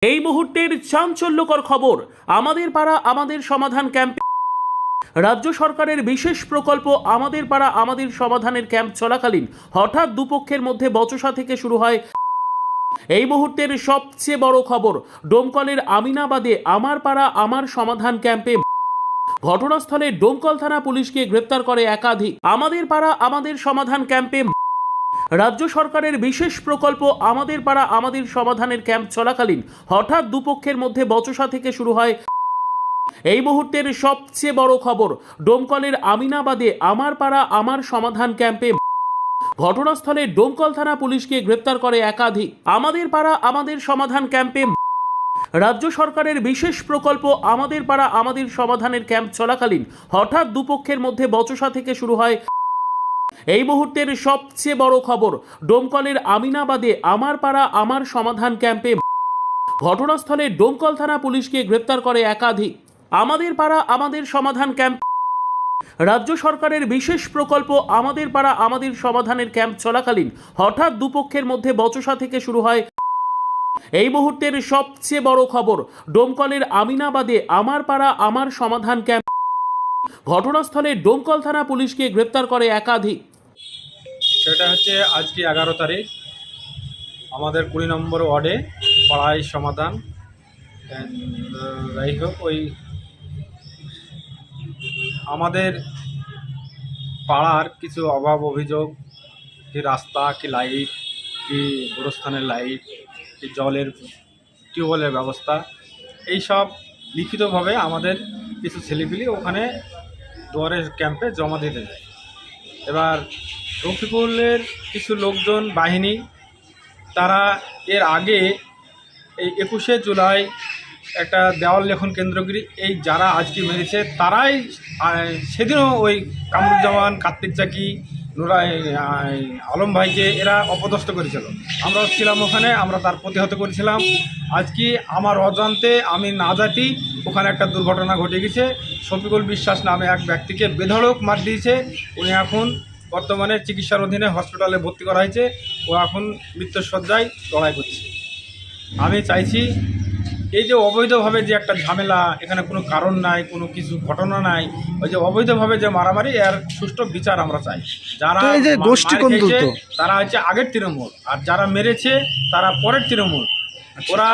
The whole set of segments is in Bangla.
এই মুহূর্তের চাঞ্চল্যকর খবর, আমাদের পাড়া আমাদের সমাধান ক্যাম্পে রাজ্য সরকারের বিশেষ প্রকল্প আমাদের পাড়া আমাদের সমাধানের ক্যাম্প চলাকালীন হঠাৎ দুপক্ষের মধ্যে বচসা থেকে শুরু হয়। এই মুহূর্তের সবচেয়ে বড় খবর, ডোমকলের আমিনাবাদে আমার পাড়া আমার সমাধান ক্যাম্পে ঘটনাস্থলে ডোমকল থানা পুলিশকে গ্রেপ্তার করে একাধিক। আমাদের পাড়া আমাদের সমাধান ক্যাম্পে রাজ্য সরকারের বিশেষ প্রকল্প আমাদের পাড়া আমাদের সমাধানের ক্যাম্প চলাকালীন হঠাৎ দুপক্ষের মধ্যে বচসা থেকে শুরু হয়। এই মুহূর্তের সবচেয়ে বড় খবর, ডোমকলের আমিনাবাদে আমার পাড়া আমার সমাধান ক্যাম্পে ঘটনাস্থলে ডোমকল থানা পুলিশকে গ্রেপ্তার করে একাধিক। আমাদের পাড়া আমাদের সমাধান ক্যাম্পে রাজ্য সরকারের বিশেষ প্রকল্প আমাদের পাড়া আমাদের সমাধানের ক্যাম্প চলাকালীন হঠাৎ দুপক্ষের মধ্যে বচসা থেকে শুরু হয়। এই মুহূর্তের সবচেয়ে বড় খবর, ডোমকলের আমিনাবাদে আমার পাড়া আমার সমাধান ক্যাম্পে ঘটনাস্থলে ডোমকল থানা পুলিশকে গ্রেপ্তার করে একাধিক। আমাদের পাড়া আমাদের সমাধান ক্যাম্প রাজ্য সরকারের বিশেষ প্রকল্প আমাদের পাড়া আমাদের সমাধানের ক্যাম্প চলাকালীন হঠাৎ দুপক্ষের মধ্যে বচসা থেকে শুরু হয়। এই মুহূর্তের সবচেয়ে বড় খবর, ডোমকলের আমিনাবাদে আমার পাড়া আমার সমাধান ক্যাম্প ঘটনাস্থলে ডোমকল থানা পুলিশকে গ্রেপ্তার করে একাধিক। সেটা হচ্ছে আজকে 11 তারিখ আমাদের 20 নম্বর ওয়ার্ডে পাড়ায় সমাধান। যাই হোক, ওই আমাদের পাড়ার কিছু অভাব অভিযোগ, কি রাস্তা, কি লাইট, কি গোরস্থানের লাইট, কি জলের টিউবওয়েলের ব্যবস্থা, এইসব লিখিতভাবে আমাদের কিছু ছেলেপিলি ওখানে দুয়ারের ক্যাম্পে জমা দিতে যায়। এবার রফিকুলের কিছু লোকজন বাহিনী, তারা এর আগে এই 21শে জুলাই একটা দেওয়াল লেখন কেন্দ্রগিরি, এই যারা আজকে মেরেছে তারাই সেদিনও ওই কামরুজ্জামান, কার্তিক চাকি, আলম ভাইকে এরা অপদস্থ করেছিল। আমরাও ছিলাম ওখানে, আমরা তার প্রতিহত করেছিলাম। আজকে আমার অজান্তে আমি না জাতি ওখানে একটা দুর্ঘটনা ঘটে গেছে। শফিকুল বিশ্বাস নামে এক ব্যক্তিকে বেধড়ক মার দিয়েছে। উনি এখন বর্তমানে চিকিৎসার অধীনে হসপিটালে ভর্তি করা হয়েছে। ও এখন মৃত্যুশয্যায় লড়াই করছে। আমি চাইছি এই যে অবৈধভাবে যে একটা ঝামেলা, এখানে কোনো কারণ নাই, কোনো কিছু ঘটনা নাই, ওই যে অবৈধভাবে যে মারামারি, এর সুষ্ঠু বিচার আমরা চাই। যারা তারা হচ্ছে আগের তৃণমূল, আর যারা মেরেছে তারা পরের তৃণমূল। ওরা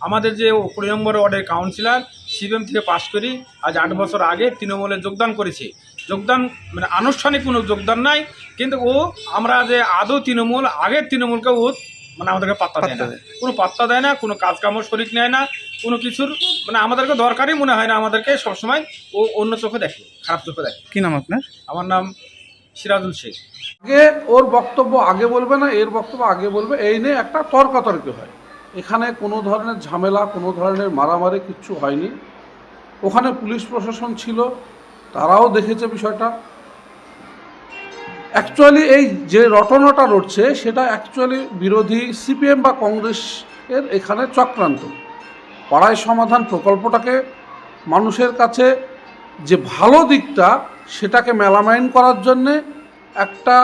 আমাদের যে 20 নম্বর ওয়ার্ডের কাউন্সিলর, সিপিএম থেকে পাশ করি আজ 8 বছর আগে তৃণমূলে যোগদান করেছে। যোগদান মানে আনুষ্ঠানিক কোনো যোগদান নাই, কিন্তু ও আমরা যে আদৌ তৃণমূল, আগের তৃণমূলকে ও মানে আমাদেরকে পাত্তা দেয় না, কোনো পাত্তা দেয় না, কোনো কাজকামও শরিক নেয় না, কোনো কিছুর মানে আমাদেরকে দরকারই মনে হয় না। আমাদেরকে সবসময় ও অন্য চোখে দেখে, খারাপ চোখে দেখে। কি নাম আপনার? আমার নাম সিরাজুল শেখ। আগে ওর বক্তব্য আগে বলবে না, এর বক্তব্য আগে বলবে, এই নিয়ে একটা তর্কাতর্কি হয়। এখানে কোনো ধরনের ঝামেলা, কোনো ধরনের মারামারি কিচ্ছু হয়নি। ওখানে পুলিশ প্রশাসন ছিল, তারাও দেখেছে বিষয়টা। অ্যাকচুয়ালি এই যে রটনাটা রটছে সেটা অ্যাকচুয়ালি বিরোধী সিপিএম বা কংগ্রেসের এখানে চক্রান্ত। পাড়ায় সমাধান প্রকল্পটাকে মানুষের কাছে যে ভালো দিকটা সেটাকে মেলামাইন করার জন্যে একটা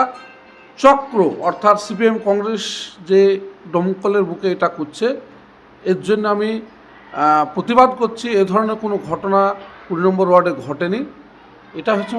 চক্র, অর্থাৎ সিপিএম কংগ্রেস যে ডোমকলের বুকে এটা করছে, এর জন্য আমি প্রতিবাদ করছি। এ ধরনের কোনো ঘটনা 20 নম্বর ওয়ার্ডে ঘটেনি। এটা হচ্ছে